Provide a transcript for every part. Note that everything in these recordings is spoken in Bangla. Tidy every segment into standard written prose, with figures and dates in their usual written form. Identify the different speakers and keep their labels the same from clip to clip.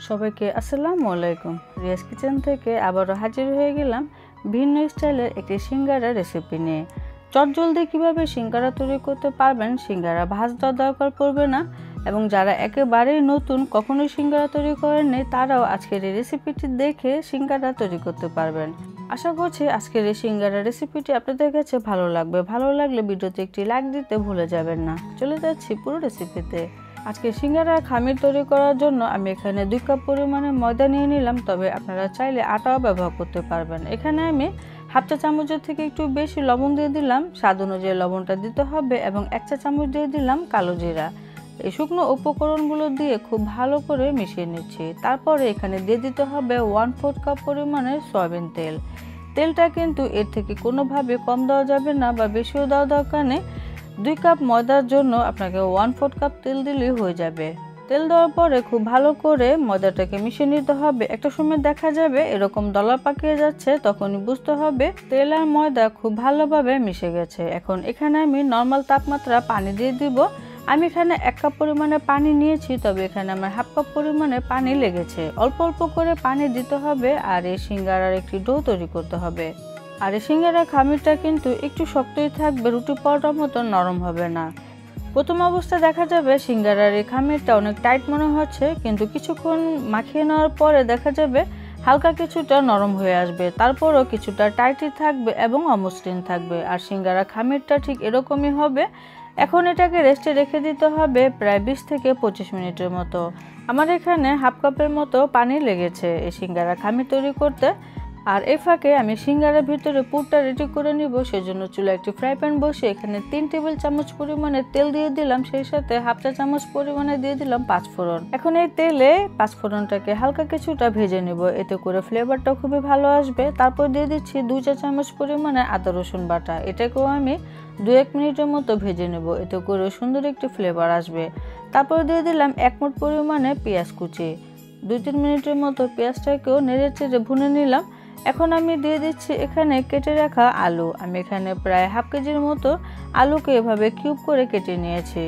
Speaker 1: সবাইকে আসসালামু আলাইকুম। রিয়াজ কিচেন থেকে আবারও হাজির হয়ে গেলাম ভিন্ন স্টাইলের একটি সিঙ্গারা রেসিপি নিয়ে। চটজলদি কিভাবে সিঙ্গারা তৈরি করতে পারবেন, সিঙ্গারা ভাজতে দরকার পড়বে না, এবং যারা একেবারেই নতুন কখনোই সিঙ্গারা তৈরি করেননি তারাও আজকের এই রেসিপিটি দেখে সিঙ্গারা তৈরি করতে পারবেন। আশা করছি আজকের এই সিঙ্গারা রেসিপিটি আপনাদের কাছে ভালো লাগবে। ভালো লাগলে ভিডিওতে একটি লাইক দিতে ভুলে যাবেন না। চলে যাচ্ছি পুরো রেসিপিতে। আজকে সিঙ্গারার খামির তৈরি করার জন্য আমি এখানে 2 কাপ পরিমাণে ময়দা নিয়ে নিলাম, তবে আপনারা চাইলে আটাও ব্যবহার করতে পারবেন। এখানে আমি হাফ চা চামচের থেকে একটু বেশি লবণ দিয়ে দিলাম, স্বাদ অনুযায়ী লবণটা দিতে হবে, এবং 1 চা চামচ দিয়ে দিলাম কালো জিরা। এই শুকনো উপকরণগুলো দিয়ে খুব ভালো করে মিশিয়ে নিচ্ছি। তারপরে এখানে দিয়ে দিতে হবে 1/4 কাপ পরিমাণে সয়াবিন তেল। তেলটা কিন্তু এর থেকে কোনোভাবে কম দেওয়া যাবে না বা বেশিও দেওয়া দরকার নেই। 2 কাপ ময়দার জন্য আপনাকে 1/4 কাপ তেল দিলেই হয়ে যাবে। তেল দেওয়ার পরে খুব ভালো করে ময়দাটাকে মিশিয়ে নিতে হবে। একটা সময় দেখা যাবে এরকম দলা পাকিয়ে যাচ্ছে, তখনই বুঝতে হবে তেল আর ময়দা খুব ভালোভাবে মিশে গেছে। এখন এখানে আমি নর্মাল তাপমাত্রা পানি দিয়ে দিব। আমি এখানে 1 কাপ পরিমাণে পানি নিয়েছি, তবে এখানে আমার হাফ কাপ পরিমাণে পানি লেগেছে। অল্প অল্প করে পানি দিতে হবে আর এই সিঙ্গারার একটি ডো তৈরি করতে হবে। আর এই সিঙ্গারার খামিরটা কিন্তু একটু শক্তই থাকবে, রুটি পরোটার মতো নরম হবে না। প্রথম অবস্থায় দেখা যাবে সিঙ্গারার এই খামিরটা অনেক টাইট মনে হচ্ছে, কিন্তু কিছুক্ষণ মাখিয়ে নেওয়ার পরে দেখা যাবে হালকা কিছুটা নরম হয়ে আসবে। তারপরও কিছুটা টাইটই থাকবে এবং অমসৃণ থাকবে। আর সিঙ্গারার খামিরটা ঠিক এরকমই হবে। এখন এটাকে রেস্টে রেখে দিতে হবে প্রায় 20 থেকে 25 মিনিটের মতো। আমার এখানে হাফ কাপের মতো পানি লেগেছে এই সিঙ্গারার খামির তৈরি করতে। আর এই ফাঁকে আমি সিঙ্গারার ভিতরে পুরটা রেডি করে নিব। সেজন্য চুলায় একটি ফ্রাই প্যান বসে এখানে 3 টেবিল চামচ পরিমাণে তেল দিয়ে দিলাম, সেই সাথে হাফ চা চামচ পরিমাণে দিয়ে দিলাম 5 ফোড়ন। এখন এই তেলে 5 ফোড়নটাকে হালকা কিছুটা ভেজে নিব, এতে করে ফ্লেভারটা খুবই ভালো আসবে। তারপর দিয়ে দিচ্ছি 2 চা চামচ পরিমাণে আদা রসুন বাটা। এটাকেও আমি 2-1 মিনিটের মতো ভেজে নেব, এতে করে সুন্দর একটি ফ্লেভার আসবে। তারপর দিয়ে দিলাম 1 মুঠ পরিমাণে পেঁয়াজ কুচি। 2-3 মিনিটের মতো পেঁয়াজটাকেও নেড়ে চেড়ে ভুনে নিলাম। এখন আমি দিয়ে দিচ্ছি এখানে কেটে রাখা আলু। আমি এখানে প্রায় হাফ কেজির মতো আলুকে এভাবে কিউব করে কেটে নিয়েছি।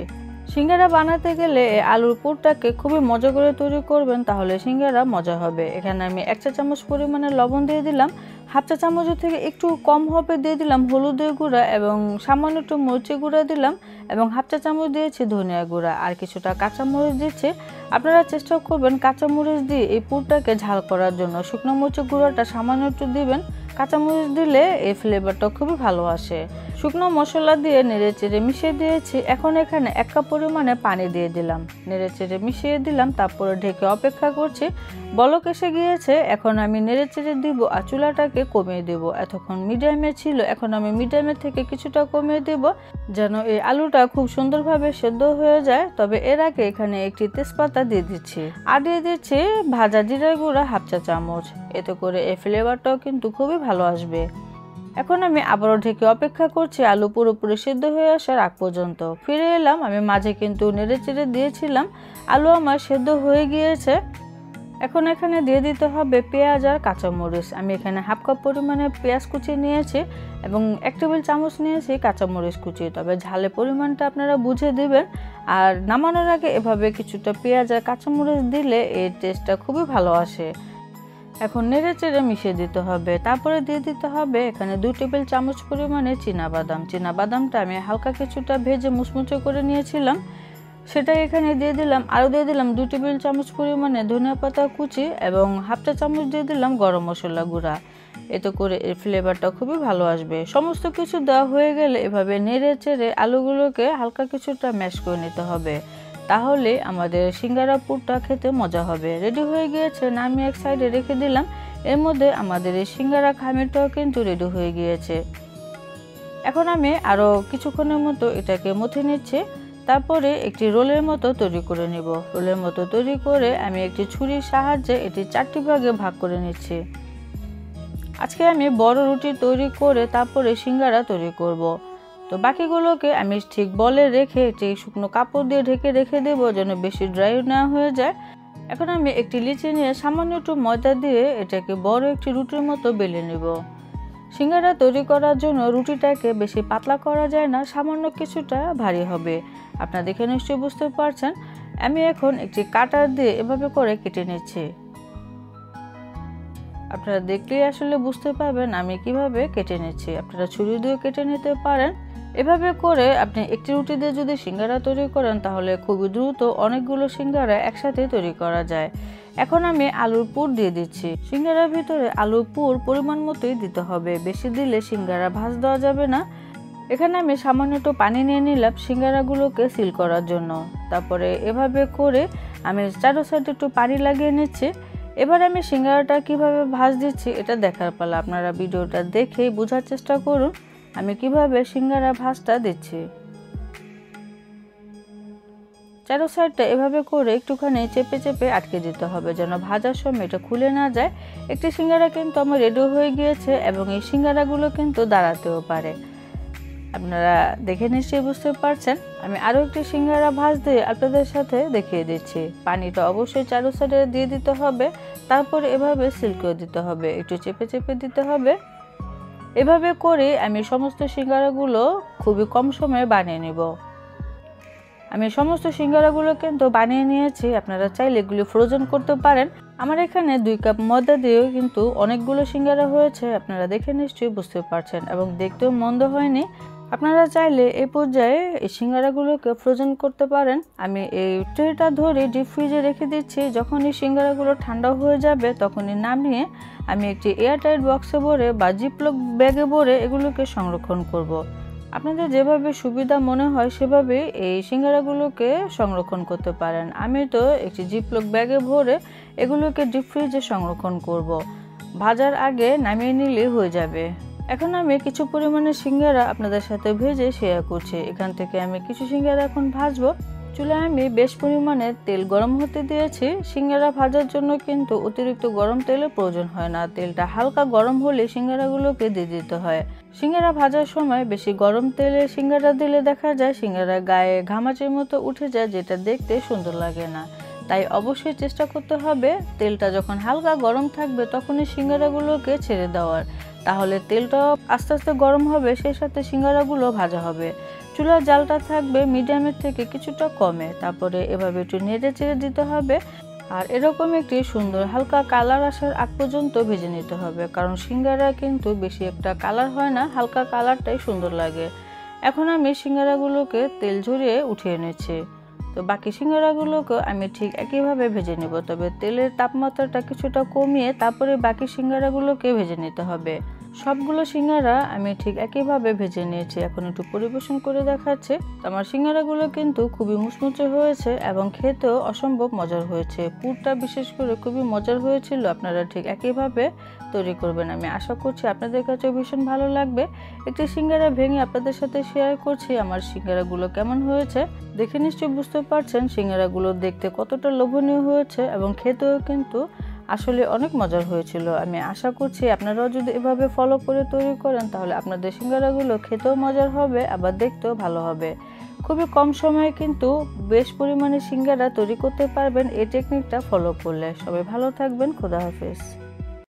Speaker 1: সিঙ্গারা বানাতে গেলে আলুর পুরটাকে খুবই মজা করে তৈরি করবেন, তাহলে সিঙ্গারা মজা হবে। এখানে আমি 1 চা চামচ পরিমাণে লবণ দিয়ে দিলাম, হাফ চা চামচের থেকে একটু কম হবে দিয়ে দিলাম হলুদের গুঁড়া, এবং সামান্য একটু মরিচের গুঁড়া দিলাম, এবং হাফ চা চামচ দিয়েছি ধনিয়া গুঁড়া, আর কিছুটা কাঁচামরিচ দিচ্ছি। আপনারা চেষ্টা করবেন কাঁচামরিচ দিয়ে এই পুরটাকে ঝাল করার জন্য। শুকনো মরিচের গুঁড়াটা সামান্য একটু দিবেন, কাঁচামরিচ দিলে এই ফ্লেভারটা খুবই ভালো আসে। শুকনো মশলা দিয়ে নেড়ে চেড়ে মিশিয়ে দিয়েছি। এখন এখানে 1 কাপ পরিমাণে পানি দিয়ে দিলাম, নেড়ে চেড়ে মিশিয়ে দিলাম। তারপরে ঢেকে অপেক্ষা করছি। বলক এসে গিয়েছে। এখন আমি নেড়ে চেড়ে দিব আর চুলাটাকে কমিয়ে দেব। এতক্ষণ মিডিয়ামে ছিল, এখন আমি মিডিয়ামের থেকে কিছুটা কমিয়ে দেব, যেন এই আলুটা খুব সুন্দরভাবে সেদ্ধ হয়ে যায়। তবে এর আগে এখানে একটি তেজপাতা দিয়ে দিচ্ছি, আর দিয়ে দিচ্ছি ভাজা জিরার গুঁড়া হাফ চা চামচ। এতে করে এই ফ্লেভারটাও কিন্তু খুবই ভালো আসবে। এখন আমি আবারও ঢেকে অপেক্ষা করছি আলু পুরোপুরি সিদ্ধ হয়ে আসার আগ পর্যন্ত। ফিরে এলাম, আমি মাঝে কিন্তু নেড়ে চেড়ে দিয়েছিলাম। আলু আমার সেদ্ধ হয়ে গিয়েছে। এখন এখানে দিয়ে দিতে হবে পেঁয়াজ আর কাঁচামরিচ। আমি এখানে হাফ কাপ পরিমাণে পেঁয়াজ কুচি নিয়েছি, এবং 1 টেবিল চামচ নিয়েছি কাঁচামরিচ কুচি। তবে ঝালের পরিমাণটা আপনারা বুঝে দিবেন। আর নামানোর আগে এভাবে কিছুটা পেঁয়াজ আর কাঁচামরিচ দিলে এর টেস্টটা খুবই ভালো আসে। এখন নেড়ে চেড়ে মিশিয়ে দিতে হবে। তারপরে দিয়ে দিতে হবে এখানে 2 টেবিল চামচ পরিমাণে চীনাবাদাম। চীনাবাদামটা আমি হালকা কিছুটা ভেজে মুচমুচে করে নিয়েছিলাম, সেটা এখানে দিয়ে দিলাম। আরও দিয়ে দিলাম 2 টেবিল চামচ পরিমাণে ধনিয়া পাতা কুচি, এবং হাফ চা চামচ দিয়ে দিলাম গরম মশলা গুঁড়া। এতে করে এর ফ্লেভারটা খুবই ভালো আসবে। সমস্ত কিছু দেওয়া হয়ে গেলে এভাবে নেড়ে চেড়ে আলুগুলোকে হালকা কিছুটা ম্যাশ করে নিতে হবে, তাহলে আমাদের সিঙ্গারা পুরটা খেতে মজা হবে। রেডি হয়ে গিয়েছে, নামিয়ে এক সাইডে রেখে দিলাম। এর মধ্যে আমাদের এই সিঙ্গারা খামিরটাও কিন্তু রেডি হয়ে গিয়েছে। এখন আমি আরও কিছুক্ষণের মতো এটাকে মথে নিচ্ছি। তারপরে একটি রোলের মতো তৈরি করে নিব। রোলের মতো তৈরি করে আমি একটি ছুরির সাহায্যে এটি 4টি ভাগে ভাগ করে নিচ্ছি। আজকে আমি বড় রুটি তৈরি করে তারপরে সিঙ্গারা তৈরি করব। তো বাকিগুলোকে আমি ঠিক বলে রেখে একটি শুকনো কাপড় দিয়ে ঢেকে রেখে দেবো, যেন বেশি ড্রাই না হয়ে যায়। এখন আমি একটি লিচি নিয়ে সামান্য একটু ময়দা দিয়ে এটাকে বড় একটি রুটির মতো বেলে নেব। সিঙ্গারা তৈরি করার জন্য রুটিটাকে বেশি পাতলা করা যায় না, সামান্য কিছুটা ভারী হবে। আপনারা দেখে নিশ্চয়ই বুঝতে পারছেন। আমি এখন একটি কাটার দিয়ে এভাবে করে কেটে নিচ্ছি। আপনারা দেখলেই আসলে বুঝতে পারবেন আমি কিভাবে কেটে নিচ্ছি। আপনারা ছুরি দিয়ে কেটে নিতে পারেন। এভাবে করে আপনি একটি রুটি দিয়ে যদি সিঙ্গারা তৈরি করেন তাহলে খুবই দ্রুত অনেকগুলো সিঙ্গারা একসাথে তৈরি করা যায়। এখন আমি আলুর পুর দিয়ে দিচ্ছি। সিঙ্গারার ভিতরে আলুর পুর পরিমাণ মতোই দিতে হবে, বেশি দিলে সিঙ্গারা ভাঁজ দেওয়া যাবে না। এখানে আমি সামান্য একটু পানি নিয়ে নিলাম সিঙ্গারাগুলোকে সিল করার জন্য। তারপরে এভাবে করে আমি চারো সাইডে একটু পানি লাগিয়ে নিচ্ছি। এবার আমি সিঙ্গারাটা কিভাবে ভাঁজ দিচ্ছি এটা দেখার পালা। আপনারা ভিডিওটা দেখেই বোঝার চেষ্টা করুন আমি কিভাবে সিঙ্গারা ভাঁজটা দিচ্ছি। চারো সাইডটা এভাবে করে একটুখানি চেপে চেপে আটকে দিতে হবে যেন ভাজার সময় এটা খুলে না যায়। একটি সিঙ্গারা কিন্তু আমার রেডি হয়ে গিয়েছে এবং এই সিঙ্গারাগুলো কিন্তু দাঁড়াতেও পারে। আপনারা দেখে নিশ্চয়ই বুঝতে পারছেন। আমি আরও একটি সিঙ্গারা ভাঁজ দিয়ে আপনাদের সাথে দেখিয়ে দিচ্ছি। পানিটা অবশ্যই চারো সাইডে দিয়ে দিতে হবে, তারপরে এভাবে সিল করে দিতে হবে, একটু চেপে চেপে দিতে হবে। এভাবে করে আমি সমস্ত সিঙ্গারাগুলো খুবই কম সময়ে বানিয়ে নেব। আমি সমস্ত সিঙ্গারাগুলো কিন্তু বানিয়ে নিয়েছি। আপনারা চাইলে এগুলি ফ্রোজেন করতে পারেন। আমার এখানে 2 কাপ ময়দা দিয়েও কিন্তু অনেকগুলো সিঙ্গারা হয়েছে। আপনারা দেখে নিশ্চয়ই বুঝতে পারছেন এবং দেখতেও মন্দ হয়নি। আপনারা চাইলে এই পর্যায়ে এই সিঙ্গারাগুলোকে ফ্রোজেন করতে পারেন। আমি এই ট্রেটা ধরে ডিপ ফ্রিজে রেখে দিচ্ছি। যখনই সিঙ্গারাগুলো ঠান্ডা হয়ে যাবে তখনই নামিয়ে আমি একটি এয়ারটাইট বক্সে ভরে বা জিপলক ব্যাগে ভরে এগুলোকে সংরক্ষণ করব। আপনাদের যেভাবে সুবিধা মনে হয় সেভাবে এই সিঙ্গারাগুলোকে সংরক্ষণ করতে পারেন। আমি তো একটি জিপলক ব্যাগে ভরে এগুলোকে ডিপ ফ্রিজে সংরক্ষণ করব। ভাজার আগে নামিয়ে নিলে হয়ে যাবে। এখন আমি কিছু পরিমাণে সিঙ্গারা আপনাদের সাথে ভেজে শেয়ার করছি। এখান থেকে আমি কিছু সিঙ্গারা এখন ভাজবো। চুলায় আমি বেশ পরিমাণে তেল গরম হতে দিয়েছি। সিঙ্গারা ভাজার জন্য কিন্তু অতিরিক্ত গরম তেলের প্রয়োজন হয় না। তেলটা হালকা গরম হলে সিঙ্গারাগুলোকে দিয়ে দিতে হয়। সিঙ্গারা ভাজার সময় বেশি গরম তেলে সিঙ্গারা দিলে দেখা যায় সিঙ্গারা গায়ে ঘামাচির মতো উঠে যায়, যেটা দেখতে সুন্দর লাগে না। তাই অবশ্যই চেষ্টা করতে হবে তেলটা যখন হালকা গরম থাকবে তখনই সিঙ্গারাগুলোকে ছেড়ে দেওয়ার। তাহলে তেলটা আস্তে আস্তে গরম হবে, সেই সাথে সিঙ্গারাগুলো ভাজা হবে। চুলার জালটা থাকবে মিডিয়ামের থেকে কিছুটা কমে। তারপরে এভাবে একটু নেড়ে চেড়ে দিতে হবে। আর এরকম একটি সুন্দর হালকা কালার আসার আগ পর্যন্ত ভেজে নিতে হবে, কারণ সিঙ্গারা কিন্তু বেশি একটা কালার হয় না, হালকা কালারটাই সুন্দর লাগে। এখন আমি সিঙ্গারাগুলোকে তেল ঝরিয়ে উঠিয়ে নিচ্ছি। তো বাকি সিঙ্গারাগুলোকে আমি ঠিক একইভাবে ভেজে নেব, তবে তেলের তাপমাত্রাটা কিছুটা কমিয়ে তারপরে বাকি সিঙ্গারাগুলোকে ভেজে নিতে হবে। সবগুলো সিঙ্গারা আমি ঠিক একইভাবে ভেজে নিয়েছি। এখন একটু পরিবেশন করে দেখাচ্ছে। আমার সিঙ্গারাগুলো কিন্তু খুবই মুচমুচে হয়েছে এবং খেতেও অসম্ভব মজার হয়েছে। পুরটা বিশেষ করে খুবই মজার হয়েছিল। আপনারা ঠিক একইভাবে তৈরি করবেন। আমি আশা করছি আপনাদের কাছে ভীষণ ভালো লাগবে। একটি সিঙ্গারা ভেঙে আপনাদের সাথে শেয়ার করছি আমার সিঙ্গারাগুলো কেমন হয়েছে। দেখে নিশ্চয়ই বুঝতে পারছেন সিঙ্গারাগুলো দেখতে কতটা লোভনীয় হয়েছে এবং খেতেও কিন্তু আসলে অনেক মজার হয়েছিল। আমি আশা করছি আপনারাও যদি এভাবে ফলো করে তৈরি করেন তাহলে আপনাদের সিঙ্গারাগুলো খেতেও মজার হবে, আবার দেখতেও ভালো হবে। খুবই কম সময়ে কিন্তু বেশ পরিমাণে সিঙ্গারা তৈরি করতে পারবেন এই টেকনিকটা ফলো করলে। সবাই ভালো থাকবেন। খোদা হাফেজ।